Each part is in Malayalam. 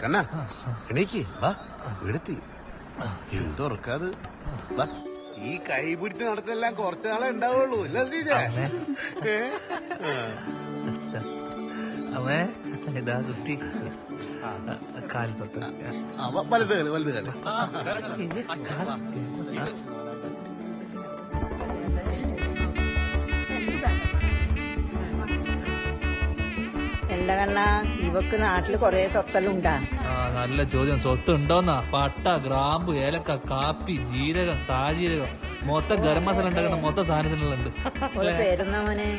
കണ്ണാ എണീക്ക് വാ എടുത്തി എന്തുറക്കാത് വാ ഈ കൈ പിടിച്ച് നടത്തെല്ലാം കുറച്ചു നാളെ ഉണ്ടാവുള്ളൂ അല്ല ശ്രീജ അവേ ഇതാ കുട്ടി കാൽ തൊട്ട് വലുത് കാല് വലുത് കാല് എന്താ കണ്ണാ ഇവക്ക് നാട്ടില് കൊറേ സ്വത്തെല്ലാം ഉണ്ടാ? നല്ല ചോദ്യം. സ്വത്ത് ഉണ്ടോന്നാ? പട്ട, ഗ്രാമ്പു, ഏലക്ക, കാപ്പി, ജീരകം, സാജീരകം, മൊത്തം ഗരം മസാല ഉണ്ടാക്കുന്ന മൊത്തം സാധനത്തിനുള്ളുണ്ട്. പേരെന്നാ മോനെ?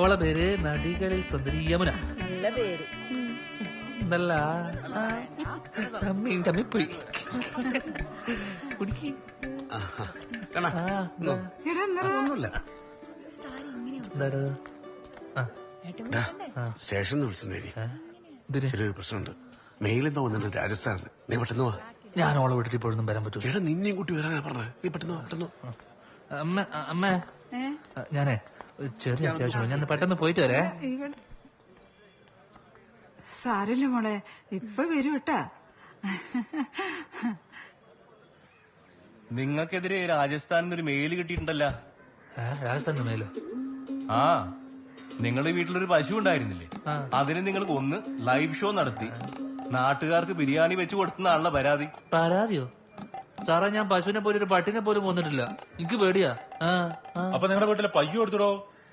ഓളെ പേര് നദികളിൽ സുന്ദരി യമുന. നല്ല പേര്. എന്തല്ല ചമ്മിപ്പോയി. സ്റ്റേഷനിൽ വിളിച്ചിട്ടുണ്ടായി. ചെറിയൊരു പ്രശ്നമുണ്ട്. മെയിലെന്താ വന്നിട്ടുണ്ട് രാജസ്ഥാനിൽ. നീ പെട്ടെന്ന് വാ. ഞാൻ ഓളെ വിട്ടിട്ട് ഇപ്പോഴൊന്നും വരാൻ പറ്റൂ. എടാ നിന്നെയും കൂട്ടി വരാനാ പറഞ്ഞത്. നീ പെട്ടെന്ന് പെട്ടെന്ന്. അമ്മ ഞാനേ ചെറിയ അത്യാവശ്യം ഞാൻ പെട്ടെന്ന് പോയിട്ട് വരേ. സാരല്ല മോളെ, ഇപ്പൊ വരും കേട്ടാ. നിങ്ങൾക്കെതിരെ രാജസ്ഥാനിൽ ഒരു മെയിൽ കിട്ടിയിട്ടുണ്ടല്ലോ. രാജസ്ഥാനിൽ മെയിലോ? ആ, നിങ്ങളുടെ വീട്ടിലൊരു പശു ഉണ്ടായിരുന്നില്ലേ? അതിന് നിങ്ങൾ കൊന്ന് ലൈവ് ഷോ നടത്തി നാട്ടുകാർക്ക് ബിരിയാണി വെച്ച് കൊടുത്തുന്നാണല്ലോ പരാതി. പരാതിയോ? സാറേ, ഞാൻ പശുവിനെ പോലും ഒരു പട്ടിനെ പോലും കൊന്നിട്ടില്ല. എനിക്ക് പേടിയാ. അപ്പൊ നിങ്ങളുടെ വീട്ടിലെ പയ്യ കൊടുത്തിടോ?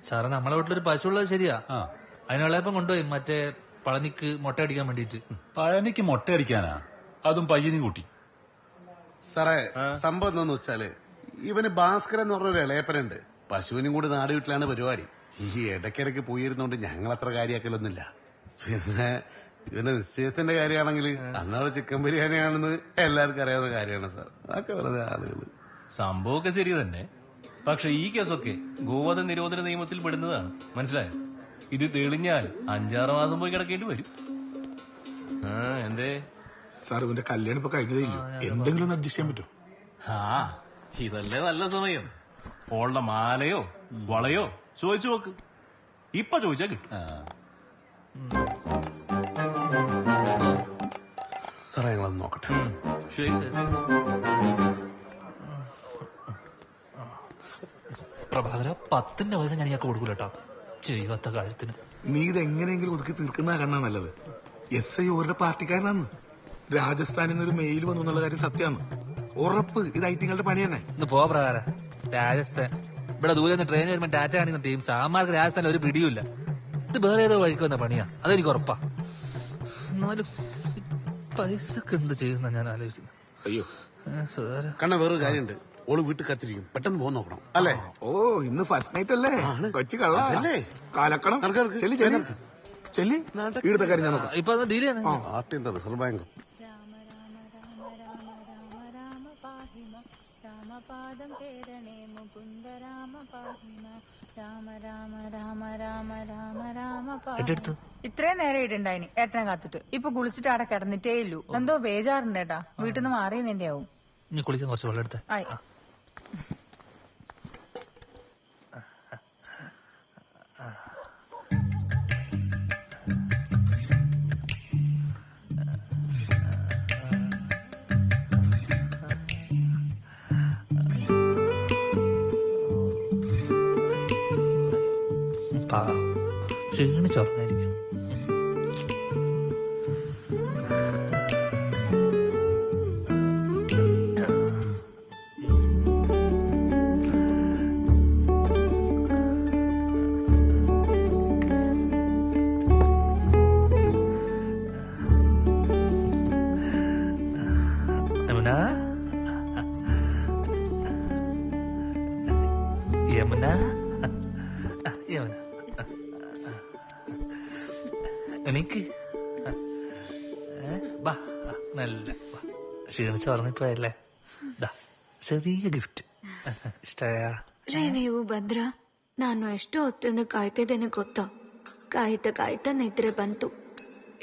സാറേ, നമ്മളെ വീട്ടിലൊരു പശു ഉള്ളത് ശരിയാ. അതിനുള്ളപ്പം കൊണ്ടുപോയി മറ്റേ പളനിക്ക് മുട്ട അടിക്കാൻ വേണ്ടിട്ട്. പഴനിക്ക് മുട്ടയടിക്കാനാ? അതും പയ്യനും കൂട്ടി? സാറേ, സംഭവം എന്താന്ന് വെച്ചാല് ഇവന് ഭാസ്കരൻ എന്ന് പറഞ്ഞൊരു ഇളയപ്പനുണ്ട്. പശുവിനും കൂടി നാട് വീട്ടിലാണ് പരിപാടി. ഈ ഇടയ്ക്കിടയ്ക്ക് പോയിരുന്നോണ്ട് ഞങ്ങൾ അത്ര കാര്യമാക്കലൊന്നുമില്ല. പിന്നെ ഇവന്റെ നിശ്ചയത്തിന്റെ കാര്യമാണെങ്കിൽ അന്നവിടെ ചിക്കൻ ബിരിയാണിയാണെന്ന് എല്ലാവർക്കും അറിയാവുന്ന കാര്യമാണ് സാർ. അതൊക്കെ വെറുതെ ആളുകൾ. സംഭവമൊക്കെ ശരി തന്നെ. പക്ഷെ ഈ കേസൊക്കെ ഗോവധ നിരോധന നിയമത്തിൽ പെടുന്നതാണ്. മനസ്സിലായോ? ഇത് തെളിഞ്ഞാൽ 5-6 മാസം പോയി കിടക്കേണ്ടി വരും. എന്തേ സാർ, ഇവന്റെ കല്യാണം ഇപ്പൊ കഴിഞ്ഞതേ ഇല്ലൂ. എന്തെങ്കിലും ഒന്ന് അഡ്ജസ്റ്റ് ചെയ്യാൻ പറ്റുമോ? ഇതല്ലേ നല്ല സമയം. ഓളുടെ മാലയോ വളയോ ചോദിച്ചു നോക്ക്. ഇപ്പൊ ചോദിച്ചാ കിട്ടും. സാറേ, ഞങ്ങളത് നോക്കട്ടെ. ശരി. പ്രഭാകര, 10ന്റെ പൈസ ഞാൻ ഇയാൾക്ക് കൊടുക്കൂലട്ടോ. ചെയ്യാത്ത കാര്യത്തിന്. നീ ഇത് എങ്ങനെയെങ്കിലും ഒതുക്കി തീർക്കുന്ന കണ്ണാ നല്ലത്. SI ഓരുടെ പാർട്ടിക്കാരനാന്ന്. രാജസ്ഥാനിൽ നിന്നൊരു മെയിൽ വന്നു എന്നുള്ള കാര്യം സത്യമാണ്. ഉറപ്പ് ഇത് ഐറ്റിങ്ങളുടെ പണി തന്നെ. ഇന്ന് പോ പ്രകാര. രാജസ്ഥാൻ ഇവിടെ ദൂരെ നിന്ന് ട്രെയിൻ വരുമ്പോ ടാറ്റ കാണിക്കുന്ന ടീം സാമാർക്ക് രാജസ്ഥാനിൽ ഒരു പിടിയുമില്ല. ഇത് വേറെ ഏതോ വഴിക്ക് വന്ന പണിയാ. അതെനിക്ക് ഉറപ്പാ. എന്നാലും പൈസക്ക് എന്ത് ചെയ്യുന്ന ഞാൻ ആലോചിക്കുന്നത്. അയ്യോ കണ്ണ, വേറൊരു കാര്യമുണ്ട്. ഓള് വീട്ടിൽ കത്തിരിക്കും. പെട്ടെന്ന് പോകാൻ നോക്കണം അല്ലേ? ഓ, ഇന്ന് ഫസ്റ്റ് നൈറ്റ് അല്ലേ? കൊച്ചു കള്ളല്ലേ? കാലക്കണം. ചെല്ലി ഇവിടുത്തെ കാര്യം ഞാൻ നോക്കാം. ഇപ്പൊ ഡീൽ ചെയ്യണം. പാർട്ടി എന്താ? Reserve bank. ഇത്രയും നേരം ഇടണ്ടായിനി ഏട്ടനെ കാത്തിട്ട്. ഇപ്പൊ കുളിച്ചിട്ട് അവിടെ കിടന്നിട്ടേ ഇല്ലു. എന്തോ ബേജാറുണ്ട് ഏട്ടാ. വീട്ടിൽ നിന്ന് മാറിയെന്നെ ആവും. ഇനി കുളിക്കാൻ കുറച്ച് വെള്ളം എടുത്തേ. ആയി. ക്ഷീണിച്ചുറങ്ങായിരിക്കും. യമുന, യമുന, യമുന, എനിക്ക് ബാ, നല്ല ക്ഷീണിച്ച് ഉറങ്ങിപ്പോയല്ലേ? ചെറിയ ഗിഫ്റ്റ്. ಇಷ್ಟಯಾ? ರೀ ನೀವು ಭದ್ರ, ನಾನು ಎಷ್ಟು ಹೊತ್ತಿಂದ ಕಾಯ್ತಿದ್ದೇನೆ ಗೊತ್ತಾ? ಕಾಯ್ತಾ ನಿದ್ರೆ ಬಂತು.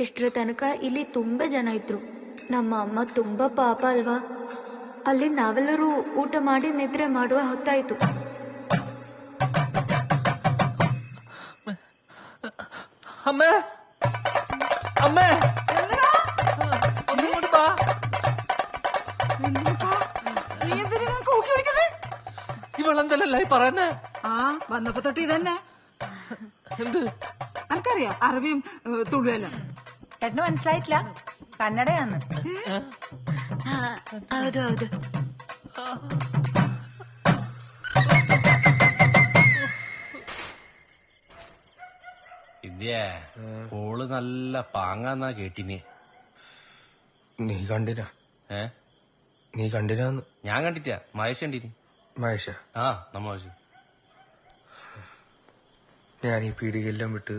ಇಷ್ಟರ ತನಕ ಇಲ್ಲಿ ತುಂಬಾ ಜನ ಇದ್ರು. ನಮ್ಮ ಅಮ್ಮ ತುಂಬಾ ಪಾಪ ಅಲ್ವಾ? ಅಲ್ಲಿ ನಾವೆಲ್ಲರೂ ಊಟ ಮಾಡಿ ನಿದ್ರೆ ಮಾಡುವ ಹೊತ್ತಾಯ್ತು. ಅಮ್ಮ, ಅಮ್ಮ, എന്നല്ല ഈ പറയുന്നേ? ആ വന്നപ്പോ തൊട്ട് ഇതന്നെ. എന്ത്? എനിക്കറിയാം അറബിയും തുളുവെല്ലാം. ഏട്ടന് മനസ്സിലായിട്ടില്ല? കന്നഡയാന്ന്. ಹೌದು ಹೌದು. വിദ്യേ ഓള് നല്ല പാങ്ങാന്നാ കേട്ടിനി. നീ കണ്ടിനാ? ഏ നീ കണ്ടിനാന്ന്? ഞാൻ കണ്ടിട്ടാ, മഹേഷ് കണ്ടിനി. മഹേഷ, ആ നമ്മ മഹേഷ്. ഞാൻ ഈ പീടികയെല്ലാം വിട്ട്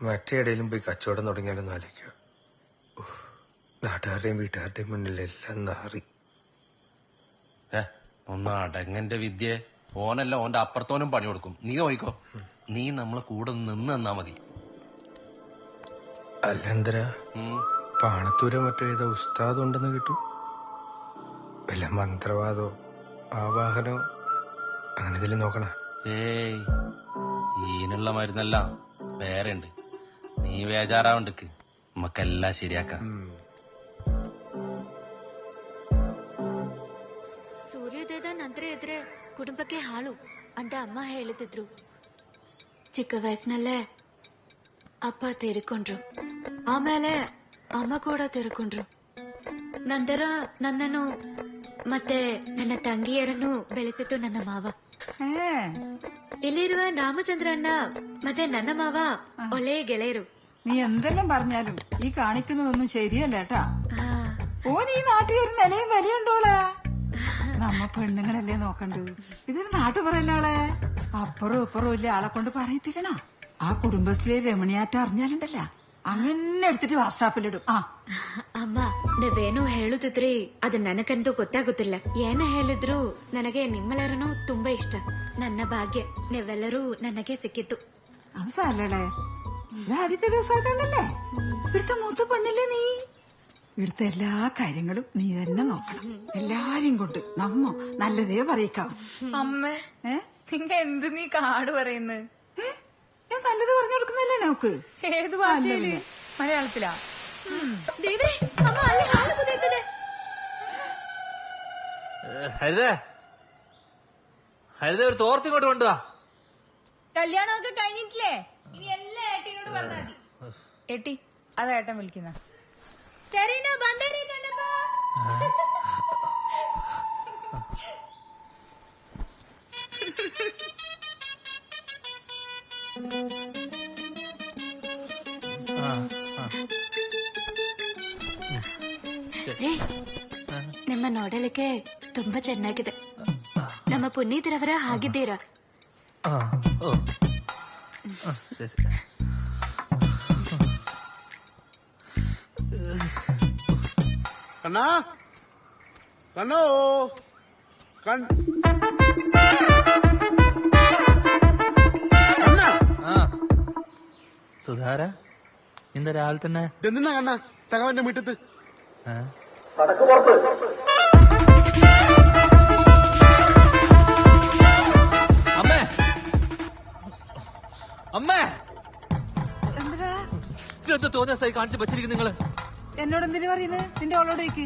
മറ്റേടയിലും പോയി കച്ചവടം തുടങ്ങിയാലൊന്നും ആലോചിക്കുക. നാട്ടുകാരുടെയും വീട്ടുകാരുടെയും മുന്നിലെല്ലാം നാറി. ഒന്ന് അടങ്ങന്റെ വിദ്യ. ഓനല്ല ഓന്റെ അപ്പുറത്തോനും പണി കൊടുക്കും. നീ നോയിക്കോ. നീ നമ്മളെ കൂടെ നിന്ന് തന്നാ മതി. അല്ലെന്തരാ പാണത്തൂരോ മറ്റോ ഏതോ ഉസ്താദ് ഉണ്ടെന്ന് കിട്ടു. വല്ല മന്ത്രവാദോ ആവാഹനോ അങ്ങനെ ഇതിലും നോക്കണ? ഏയ് ഈനുള്ള മരുന്നല്ല വേറെ ഉണ്ട്. നീ വേജാറാവണ്ടക്ക്, നമുക്കെല്ലാം ശരിയാക്കാം. ಸೂರ್ಯೋದಯದ ನಂತರ ಇದ್ರೆ ಕುಟುಂಬಕ್ಕೆ ಹಾಳು ಅಂತ ಅಮ್ಮ ಹೇಳುತ್ತಿದ್ರು. ಚಿಕ್ಕ ವಯಸ್ಸಿನಲ್ಲೇ ಅಪ್ಪ ತೀರಿಕೊಂಡ್ರು. ಆಮೇಲೆ ಅಮ್ಮ ಕೂಡ ತೀರಿಕೊಂಡ್ರು. ನಂತರ ನನ್ನನ್ನು ಮತ್ತೆ ನನ್ನ ತಂಗಿಯರನ್ನು ಬೆಳೆಸಿತು ನನ್ನ ಮಾವ. ಇಲ್ಲಿರುವ ರಾಮಚಂದ್ರ ಅಣ್ಣ ಮತ್ತೆ ನನ್ನ ಮಾವ ಒಳ್ಳೆಯ ಗೆಳೆಯರು. നീ എന്തെല്ലാം പറഞ്ഞാലും ഈ കാണിക്കുന്നതൊന്നും ശരിയല്ല കേട്ടാ. ഓൻ ഈ നാട്ടിൽ ഒരു നിലയും വിലയുണ്ടോളെ. നമ്മ പെണ്ണുങ്ങളല്ലേ നോക്കണ്ടു. ഇതൊരു നാട്ടുപുറല്ലോളെ. അപ്പുറവും ഇപ്പുറവും ഇല്ല ആളെ കൊണ്ട് പറയിപ്പിക്കണ. ആ കുടുംബശ്രീ രമണിയാറ്റം അറിഞ്ഞാലുണ്ടല്ല അങ്ങനെ എടുത്തിട്ട് വാട്സാപ്പിലിടും. ಅಮ್ಮ ನೀವೇನು ಹೇಳುತ್ತಿದ್ರಿ ಅದು ನನಗಂತೂ ಗೊತ್ತಾಗುತ್ತಿಲ್ಲ. ಏನ ಹೇಳಿದ್ರು ನನಗೆ ನಿಮ್ಮೆಲ್ಲರನ್ನೂ ತುಂಬಾ ಇಷ್ಟ. ನನ್ನ ಭಾಗ್ಯ ನೀವೆಲ್ಲರೂ ನನಗೆ ಸಿಕ್ಕಿತ್ತು. അത് സാരല്ലേ, ഇത് ആദ്യത്തെ ദിവസമായിട്ടല്ലേ. ഇവിടുത്തെ മൂത്ത പെണ്ണല്ലേ നീ. ഇവിടുത്തെ എല്ലാ കാര്യങ്ങളും നീ തന്നെ നോക്കണം. എല്ലാരെയും കൊണ്ട് നമ്മ നല്ലതേ പറയിക്കാവും. അമ്മ നിങ്ങ എന്ത് നീ കാട് പറയുന്നത്? ഞാൻ നല്ലത് പറഞ്ഞു കൊടുക്കുന്നല്ലേ നോക്ക്. ഏത് ഭാഷയില്? മലയാളത്തിലാ? ഹരിതേ, ഹരിതേ ഒരു തോർത്തിങ്ങോട്ട് കൊണ്ടുവാ. കല്യാണമൊക്കെ കഴിഞ്ഞിട്ടില്ലേ? ഇനി എല്ലാം ഏട്ടിനോട് പറഞ്ഞാൽ മതി. ഏട്ടി അതാ ഏട്ടൻ വിളിക്കുന്ന. ನಿಮ್ಮ ನೋಡಲಿಕ್ಕೆ ತುಂಬಾ ಚೆನ್ನಾಗಿದೆ. ನಮ್ಮ ಪುನೀತರವರ ಹಾಗಿದ್ದೀರಾ? ശരി. കണ്ണാ, കണ്ണോ, സുധാര ഇന്ന് രാവിലെ തന്നെ എന്തിനാ കണ്ണാ സഖാവിന്റെ വീട്ടത്ത്? അമ്മേ, അമ്മേ, എന്താ എന്താ തോന്നിയ സ്ഥലം കാണിച്ച് വെച്ചിരിക്കും നിങ്ങള്? എന്നോട് എന്തിനു പറയുന്നത്? നിന്റെ അവളോട് ചോദിക്ക്.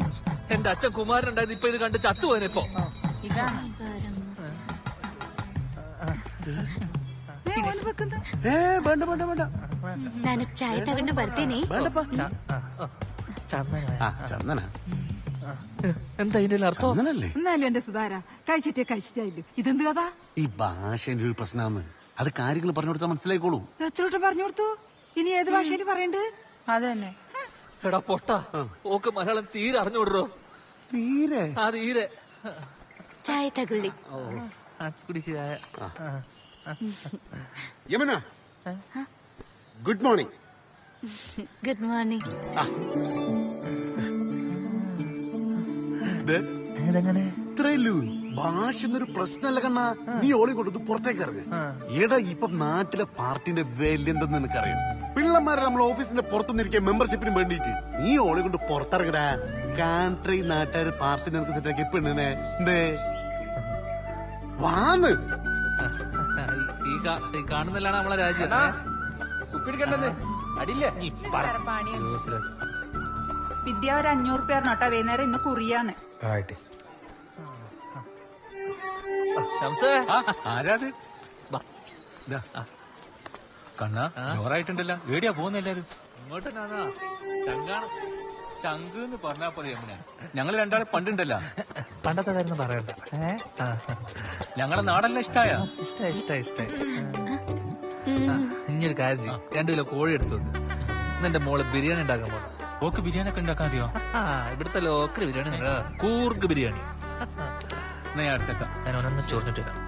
എന്റെ അച്ഛൻ കുമാരൻ ഉണ്ടായത് ഇപ്പൊ ഇത് കണ്ട് ചത്തുപോയനിപ്പോ. ഇതാണ് വേണ്ട വേണ്ട വേണ്ട, ನಾನು ಚಾಯ್ ತಗೊಂಡು ಬರ್ತೀನಿ. ചന്ദന എന്താ ഇതിന്റെ അർത്ഥം? ചന്ദനല്ലേ? എന്നാലും എന്റെ സുധാര കഴിച്ചിട്ടായില്ലോ. ഇതെന്ത് കഥ? ഈ ഭാഷേന്റെ ഒരു പ്രശ്നമാണ്. അത് കാര്യങ്ങൾ പറഞ്ഞു കൊടുത്താൽ മനസ്സിലായിക്കോളൂ. എത്രോട്ടം പറഞ്ഞു കൊടുത്തു? ഇനി ഏത് ഭാഷയിൽ പറയണ്ട്? അത് തന്നെ. എടാ പൊട്ട, ഓക്ക് മലയാളം തീരെ അറിഞ്ഞുവിടറോ? തീരെ തീരെ. ಚಾಯ್ ತಗೊಳ್ಳಿ. കുടിക്കുക. Yamuna, good morning. Good morning. ഇത്രയല്ലൂ ഭാഷ എന്നൊരു പ്രശ്നമല്ല കണ്ണാ. നീ ഓളി കൊടുത്ത് പുറത്തേക്ക് ഇറങ്ങ്. എടാ ഇപ്പം നാട്ടിലെ പാർട്ടിന്റെ വില എന്തെന്ന് നിനക്കറിയാം. പിള്ളമാരെ നമ്മൾ ഓഫീസിന്റെ പുറത്തുനിന്നിരിക്കാൻ മെമ്പർഷിപ്പിന് വേണ്ടിട്ട് നീ ഓളി കൊണ്ട് പുറത്തിറങ്ങടാ. കാൺട്രി നാട്ടുകാർ പാർട്ടി നിനക്ക് സെറ്റാക്കി പെണ്ണിനെ എന്തേ വാന്ന്. ഈ കാണുന്നില്ലാണ് നമ്മളെ രാജ്യം. അടിയില്ലേ വിദ്യ ഒരു 500 പേർ നോട്ടാ. വൈകുന്നേരം ഇന്ന് കുറിയാന്ന്. ആയിട്ട് ശംസേ ആരാത് വാ. കണ്ണ ജോറായിട്ടുണ്ടല്ലോ എവിടെയാ പോകുന്ന എല്ലാരും ഇങ്ങോട്ട് നാന്നാ ചങ്കാണ്. ചങ്ക് എന്ന് പറഞ്ഞാ പോലെ ഞങ്ങൾ രണ്ടാളെ പണ്ടുണ്ടല്ലോ. പണ്ടത്തെ കാര്യം പറയണ്ട. ഞങ്ങളെ നാടെല്ലാം ഇഷ്ടായ ഇഷ്ടായി. ഇനിയൊരു കാര്യം ചെയ്യും, 2 കിലോ കോഴി എടുത്തു വെക്ക്. നിന്റെ മോള് ബിരിയാണി ഉണ്ടാക്കാൻ പോണം. ഓക്ക് ബിരിയാണി ഒക്കെ ഉണ്ടാക്കാൻ അറിയോ? ഇവിടുത്തെ ലോക്കൽ ബിരിയാണി നിങ്ങള് കൂർഗ് ബിരിയാണി. ഞാൻ അടുത്തേക്കാം. ഞാൻ ഒന്നൊന്ന് ചോറിഞ്ഞിട്ട് വരാം.